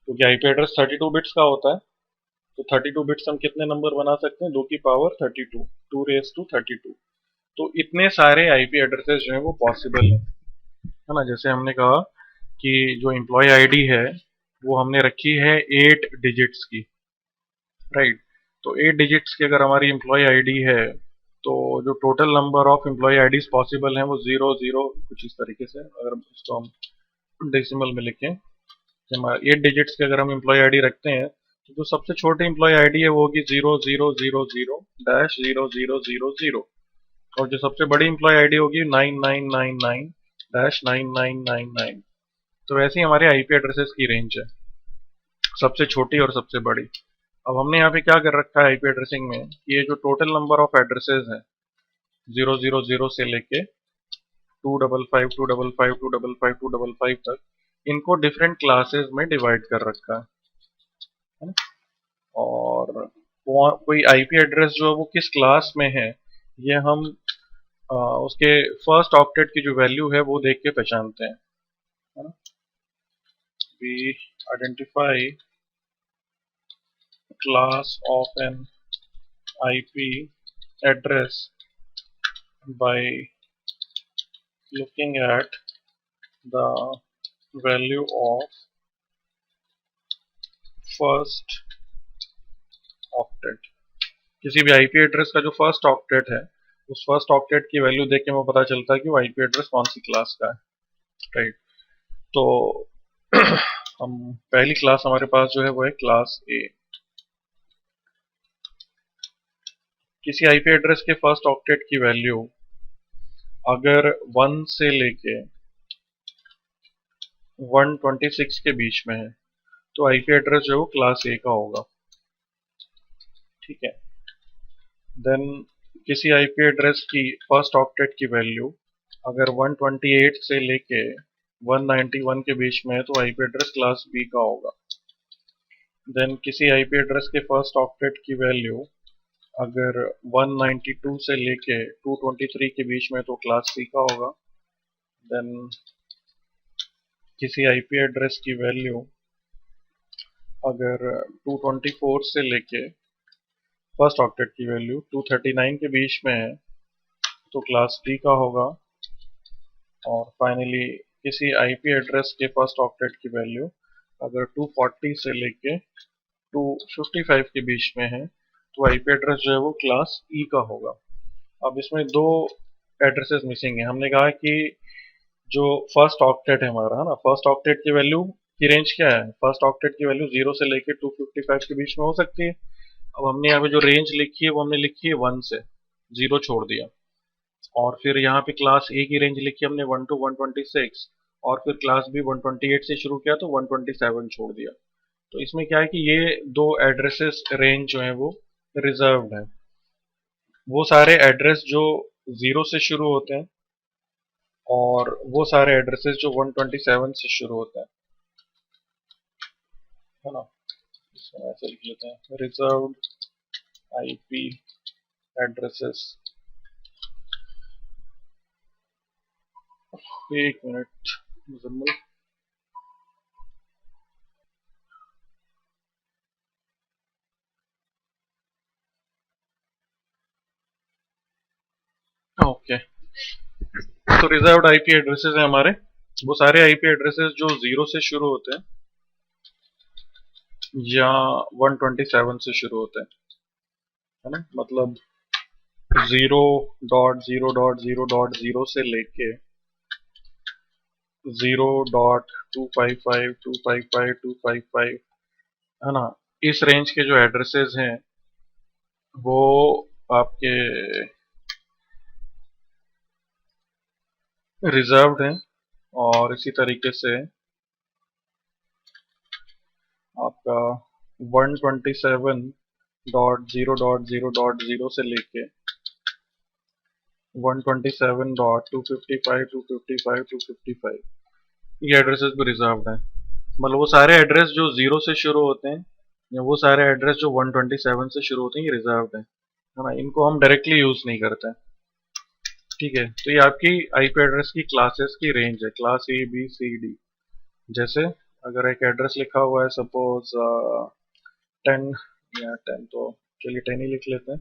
क्योंकि आईपी एड्रेस 32 बिट्स का होता है, तो 32 बिट्स हम कितने नंबर बना सकते हैं, 2 की पावर 32, 2 रेस टू 32। तो इतने सारे आईपी एड्रेसेस जो है वो पॉसिबल है ना। जैसे हमने कहा कि जो एम्प्लॉय आईडी है वो हमने रखी है 8 डिजिट्स की, राइट। तो 8 डिजिट्स की अगर हमारी एम्प्लॉय आईडी है, तो जो total number of employ IDs possible हैं वो 00 कुछ इस तरीके से, अगर इसको हम डेसिमल में लिखें, 8 डिजिट्स की अगर हम एम्प्लॉय आईडी रखते हैं, तो जो सबसे छोटी एम्प्लॉय आईडी है वो होगी 0000-0000, और जो सबसे बड़ी एम्प्लॉय आईडी होगी 9999-9999। तो वैसे ही हमारे आईपी एड्रेसेस की रेंज है, सबसे छोटी और सबसे बड़ी। अब हमने यहाँ पे क्या कर रखा है आईपी एड्रेसिंग में, कि ये जो टोटल नंबर ऑफ एड्रेसेस हैं 000 से लेके 255, 255, 255, 255 तक, इनको डिफरेंट क्लासेस में डिवाइड कर रखा है। और कोई आईपी एड्रेस जो है वो किस क्लास में है, ये हम उसके फर्स्ट ऑक्टेट की जो वैल्यू है वो देख के पहचानते हैं, है ना। We identify class of an IP address by looking at the value of first octet। किसी भी आईपी एड्रेस का जो फर्स्ट ऑक्टेट है, उस फर्स्ट ऑक्टेट की वैल्यू देख के हमें पता चलता है कि वो आईपी एड्रेस कौन सी क्लास का है, राइट। तो हम पहली क्लास हमारे पास जो है वो है क्लास ए। किसी आईपी एड्रेस के फर्स्ट ऑक्टेट की वैल्यू अगर 1 से लेके 126 के बीच में है, तो आईपी एड्रेस जो है वो क्लास ए का होगा, ठीक है। देन किसी आईपी एड्रेस की फर्स्ट ऑक्टेट की वैल्यू अगर 128 से लेके 191 के बीच में है, तो आईपी एड्रेस क्लास बी का होगा। देन किसी आईपी एड्रेस के फर्स्ट ऑक्टेट की वैल्यू अगर 192 से लेके 223 के बीच में, तो क्लास सी का होगा। देन किसी आईपी एड्रेस की वैल्यू अगर 224 से लेके फर्स्ट ऑक्टेट की वैल्यू 239 के बीच में है, तो क्लास डी का होगा। और फाइनली किसी आईपी एड्रेस के फर्स्ट ऑक्टेट की वैल्यू अगर 240 से लेके 255 के बीच में है, तो आईपी एड्रेस जो है वो क्लास ई का होगा। अब इसमें दो एड्रेसेस मिसिंग है। हमने कहा कि जो फर्स्ट ऑक्टेट है हमारा, है ना, फर्स्ट ऑक्टेट की वैल्यू की रेंज क्या है, फर्स्ट ऑक्टेट की वैल्यू 0 से लेके 255 के बीच में हो सकती है। अब हमने यहाँ पे जो रेंज लिखी है वो हमने लिखी है 1 से, 0 छोड़ दिया, और फिर यहाँ पे क्लास ए की रेंज लिखी हमने 1 to 126, और फिर क्लास बी 128 से शुरू किया तो 127 छोड़ दिया। तो इसमें क्या है कि ये दो एड्रेसेस रेंज जो है वो रिजर्व्ड है। वो सारे एड्रेस जो 0 से शुरू होते हैं और वो सारे एड्रेसेस जो 127 से शुरू होते हैं, है ना, इसमें ऐसे लिख लेते हैं, रिजर्व्ड आईपी एड्रेसेस। एक मिनट मुजम्मिल, ओके। तो रिजर्व्ड आईपी एड्रेसेस है हमारे वो सारे आईपी एड्रेसेस जो 0 से शुरू होते हैं या 127 से शुरू होते हैं, है ना। मतलब 0.0.0.0 से लेके 0.255 है ना, इस रेंज के जो एड्रेसेस हैं वो आपके रिजर्व्ड हैं। और इसी तरीके से आपका 127.0.0.0 से लेके 127.255 255 255 ये एड्रेसेस भी रिजर्व्ड हैं। मतलब वो सारे एड्रेस जो 0 से शुरू होते हैं या वो सारे एड्रेस जो 127 से शुरू होते हैं ये रिजर्व्ड है ना, इनको हम डायरेक्टली यूज नहीं करते हैं। ठीक है, तो ये आपकी आईपी एड्रेस की क्लासेस की रेंज है, class A B C D. जैसे अगर एक एड्रेस लिखा हुआ है सपोज 10 या 10, तो चलिए 10 ही लिख लेते हैं,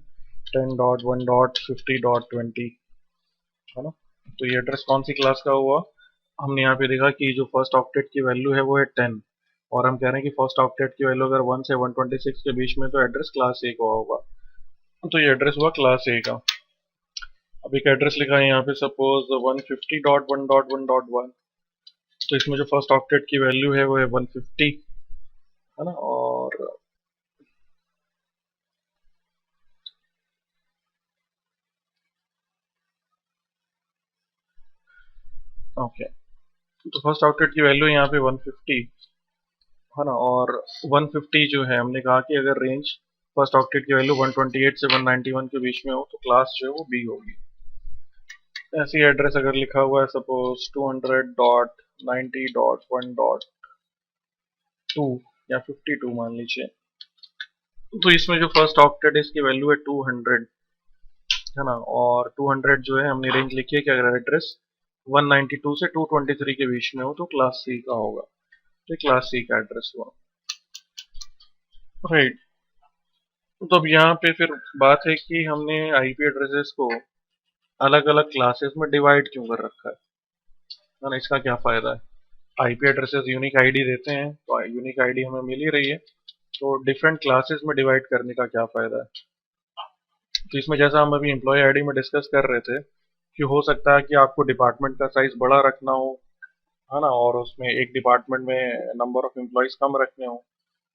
10.1.50.20 है ना। तो ये एड्रेस कौन सी क्लास का हुआ, हमने यहाँ पे देखा कि जो फर्स्ट ऑक्टेट की वैल्यू है वो है 10, और हम कह रहे हैं कि फर्स्ट ऑक्टेट की वैल्यू अगर 1 से 126 के बीच में तो एड्रेस क्लास ए का होगा। तो ये एड्रेस हुआ क्लास ए का। अब एक एड्रेस लिखा है यहाँ पे सपोज 150.1.1.1, तो इसमें जो फर्स्ट ऑक्टेट की वैल्यू है वो है 150 है ना। और ओके, तो फर्स्ट ऑक्टेट की वैल्यू यहाँ पे 150 है ना। और 150 जो है हमने कहा कि अगर रेंज फर्स्ट ऑक्टेट की वैल्यू 128 से 191 के बीच में हो तो क्लास जो है वो बी होगी। ऐसी एड्रेस अगर लिखा हुआ है सपोज 200.90.1.2 या 52 मान लीजिए, तो इसमें जो फर्स्ट ऑक्टेट है इसकी वैल्यू है 200 है ना। और 200 जो है हमने रेंज लिखी है कि अगर एड्रेस 192 से 223 के बीच में हो तो क्लास सी का होगा। तो क्लास सी का एड्रेस हुआ, राइट। तो अब यहाँ पे फिर बात है कि हमने आईपी एड्रेसेस को अलग अलग क्लासेस में डिवाइड क्यों कर रखा है ना, इसका क्या फायदा है। आईपी एड्रेसेस यूनिक आईडी देते हैं, तो यूनिक आईडी हमें मिल ही रही है, तो डिफरेंट क्लासेस में डिवाइड करने का क्या फायदा है। तो इसमें जैसा हम अभी एम्प्लॉय आईडी में डिस्कस कर रहे थे कि हो सकता है कि आपको डिपार्टमेंट का साइज बड़ा रखना हो है ना, और उसमें एक डिपार्टमेंट में नंबर ऑफ एम्प्लॉयज कम रखने हो,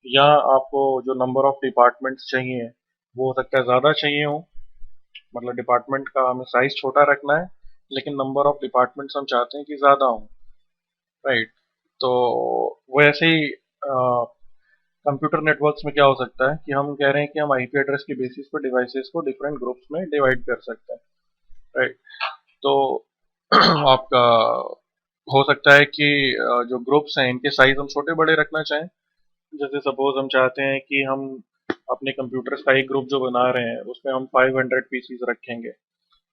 या आपको जो नंबर ऑफ डिपार्टमेंट्स चाहिए वो हो सकता है ज़्यादा चाहिए हो। मतलब डिपार्टमेंट का हमें साइज छोटा रखना है लेकिन नंबर ऑफ डिपार्टमेंट्स हम चाहते हैं कि ज़्यादा हो, राइट। तो वो ऐसे ही कंप्यूटर नेटवर्क्स में क्या हो सकता है कि हम कह रहे हैं कि हम आईपी एड्रेस के बेसिस पर डिवाइसेस को डिफरेंट ग्रुप्स में डिवाइड कर सकते हैं, राइट। तो आपका हो सकता है कि जो ग्रुप्स हैं इनके साइज हम छोटे बड़े रखना चाहें। जैसे सपोज हम चाहते हैं कि हम अपने कंप्यूटर्स का एक ग्रुप जो बना रहे हैं उसमें हम 500 पीसीज रखेंगे,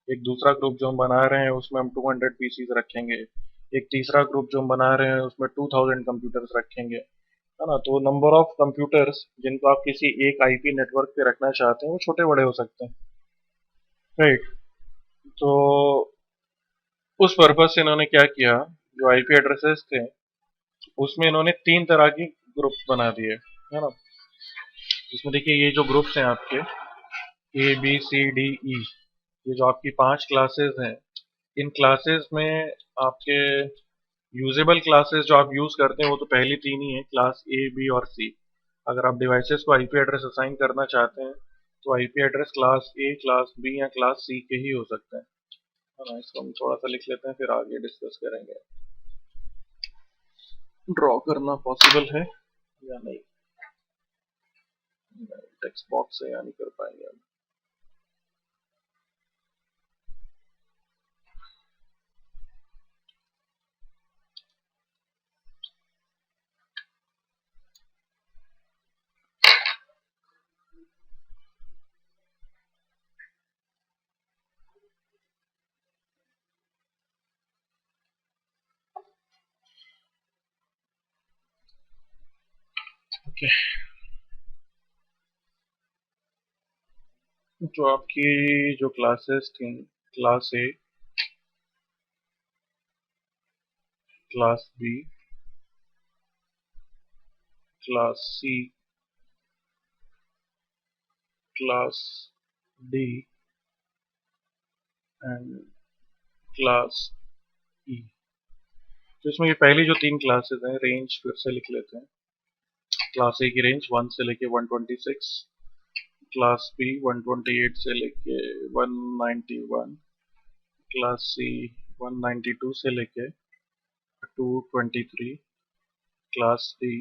एक दूसरा ग्रुप जो हम बना रहे हैं उसमें हम 200 पीसीज रखेंगे, एक तीसरा ग्रुप जो हम बना रहे हैं उसमें 2000 कंप्यूटर्स रखेंगे, है ना। तो नंबर ऑफ कंप्यूटर्स जिनको आप किसी एक आईपी नेटवर्क पे रखना चाहते हैं वो छोटे बड़े हो सकते हैं, राइट। तो उस पर्पज से इन्होंने क्या किया, जो आईपी एड्रेसेस थे उसमें इन्होंने 3 तरह की ग्रुप बना दिए है ना। इसमें देखिए ये जो ग्रुप्स हैं आपके ए बी सी डी ई, ये जो आपकी 5 क्लासेस हैं, इन क्लासेस में आपके यूजेबल क्लासेस जो आप यूज करते हैं वो तो पहली 3 ही है, क्लास ए बी और सी। अगर आप डिवाइसेस को आईपी एड्रेस असाइन करना चाहते हैं तो IP address class A, class B या क्लास सी के ही हो सकते हैं, है ना। इसको हम थोड़ा सा लिख लेते हैं फिर आगे डिस्कस करेंगे। ड्रॉ करना पॉसिबल है या नहीं, टेक्स्ट बॉक्स से या नहीं कर पाएंगे हम। ओके, तो आपकी जो क्लासेस थी, class A, class B, class C, class D and class E. तो इसमें ये पहली जो 3 क्लासेस हैं, रेंज फिर से लिख लेते हैं। क्लास ए की रेंज 1 से लेके 126, क्लास बी 128 से लेके 191, क्लास सी 192 से लेके 223, क्लास डी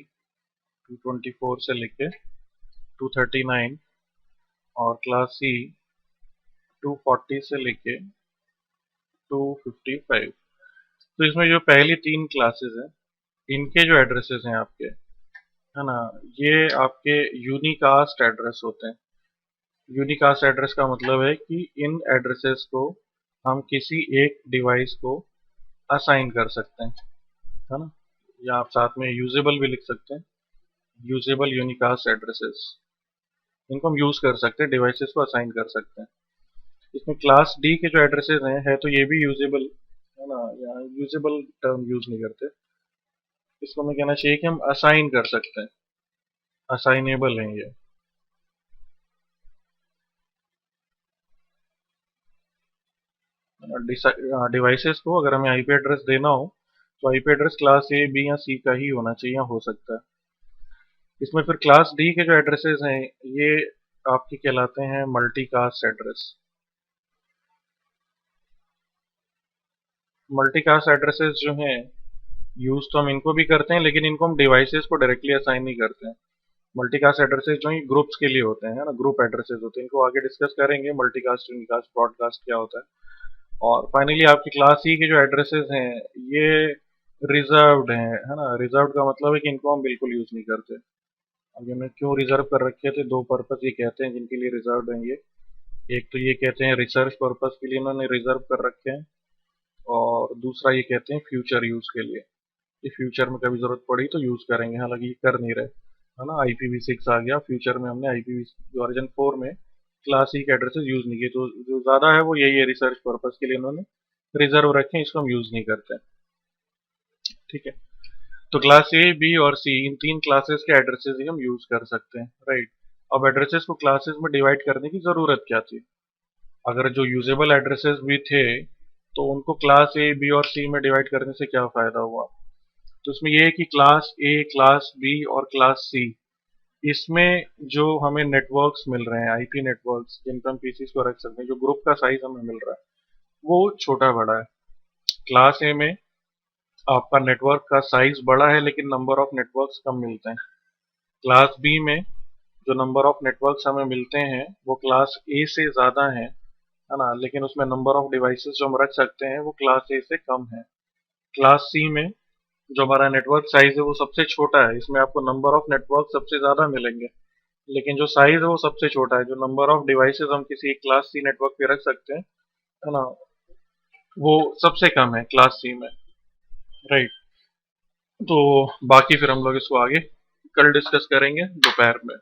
224 से लेके 239 और क्लास सी 240 से लेके 255। तो इसमें जो पहली 3 क्लासेस हैं, इनके जो एड्रेसेस हैं आपके, है ना, ये आपके यूनिकास्ट एड्रेस होते हैं। यूनिकास्ट एड्रेस का मतलब है कि इन एड्रेसेस को हम किसी एक डिवाइस को असाइन कर सकते हैं, है ना, या आप साथ में यूजेबल भी लिख सकते हैं, यूजेबल यूनिकास्ट एड्रेसेस। इनको हम यूज कर सकते हैं, डिवाइसेस को असाइन कर सकते हैं। इसमें क्लास डी के जो एड्रेसेस हैं, है तो ये भी यूजेबल, है ना, या यूजेबल टर्म यूज नहीं करते, इसको हमें कहना चाहिए कि हम असाइन कर सकते हैं, असाइनेबल हैं ये। डिवाइसेस को अगर हमें आईपी एड्रेस देना हो तो IP address class A B या सी का ही होना चाहिए, हो सकता है। इसमें फिर क्लास डी के जो एड्रेसेस हैं, ये आपके कहलाते हैं मल्टीकास्ट एड्रेस। मल्टीकास्ट एड्रेसेस जो हैं, यूज तो हम इनको भी करते हैं, लेकिन इनको हम डिवाइसेस को डायरेक्टली असाइन नहीं करते हैं। मल्टीकास्ट एड्रेसेस जो है ग्रुप्स के लिए होते हैं, है ना, ग्रुप एड्रेसेस होते हैं। इनको आगे डिस्कस करेंगे, मल्टीकास्ट, यूनिकास्ट, ब्रॉडकास्ट क्या होता है। और फाइनली आपकी क्लास सी के जो एड्रेसेस हैं, ये रिजर्व्ड हैं, है ना। रिजर्व्ड का मतलब है कि इनको हम बिल्कुल यूज नहीं करते। अब इन्हें क्यों रिजर्व कर रखे थे, दो पर्पस ये कहते हैं जिनके लिए रिजर्व्ड हैं ये। एक तो ये कहते हैं रिसर्च पर्पस के लिए इन्होंने रिजर्व कर रखे हैं, और दूसरा ये कहते हैं फ्यूचर यूज के लिए, कि फ्यूचर में कभी जरूरत पड़ी तो यूज करेंगे। हालांकि ये कर नहीं रहे, है ना, IPv6 आ गया, फ्यूचर में हमने IPv वर्जन 4 में क्लास ई के एड्रेसेस यूज नहीं किए, तो जो ज्यादा है वो यही है, रिसर्च पर्पस के लिए इन्होंने रिजर्व रखे हैं, इसको हम यूज नहीं करते। ठीक है, तो क्लास ए बी और सी, इन 3 क्लासेस के एड्रेसेस ही हम यूज कर सकते हैं, राइट। अब एड्रेसेस को क्लासेस में डिवाइड करने की जरूरत क्या थी? अगर जो यूजेबल एड्रेसेस भी थे, तो उनको क्लास ए बी और सी में डिवाइड करने से क्या फायदा हुआ? तो इसमें यह है कि क्लास ए, क्लास बी और क्लास सी, इसमें जो हमें नेटवर्क्स मिल रहे हैं, आईपी नेटवर्क्स, जिन पर हम पीसीस को रख सकते हैं, जो ग्रुप का साइज हमें मिल रहा है, वो छोटा बड़ा है। क्लास ए में आपका नेटवर्क का साइज बड़ा है, लेकिन नंबर ऑफ नेटवर्क्स कम मिलते हैं। क्लास बी में जो नंबर ऑफ नेटवर्क्स हमें मिलते हैं, वो क्लास ए से ज्यादा है ना, लेकिन उसमें नंबर ऑफ डिवाइसेस जो हम रख सकते हैं वो क्लास ए से कम है। क्लास सी में जो हमारा नेटवर्क साइज है वो सबसे छोटा है, इसमें आपको नंबर ऑफ नेटवर्क सबसे ज्यादा मिलेंगे, लेकिन जो साइज है वो सबसे छोटा है। जो नंबर ऑफ डिवाइसेस हम किसी क्लास सी नेटवर्क पे रख सकते हैं, है ना, वो सबसे कम है क्लास सी में, राइट। तो बाकी फिर हम लोग इसको आगे कल डिस्कस करेंगे दोपहर में।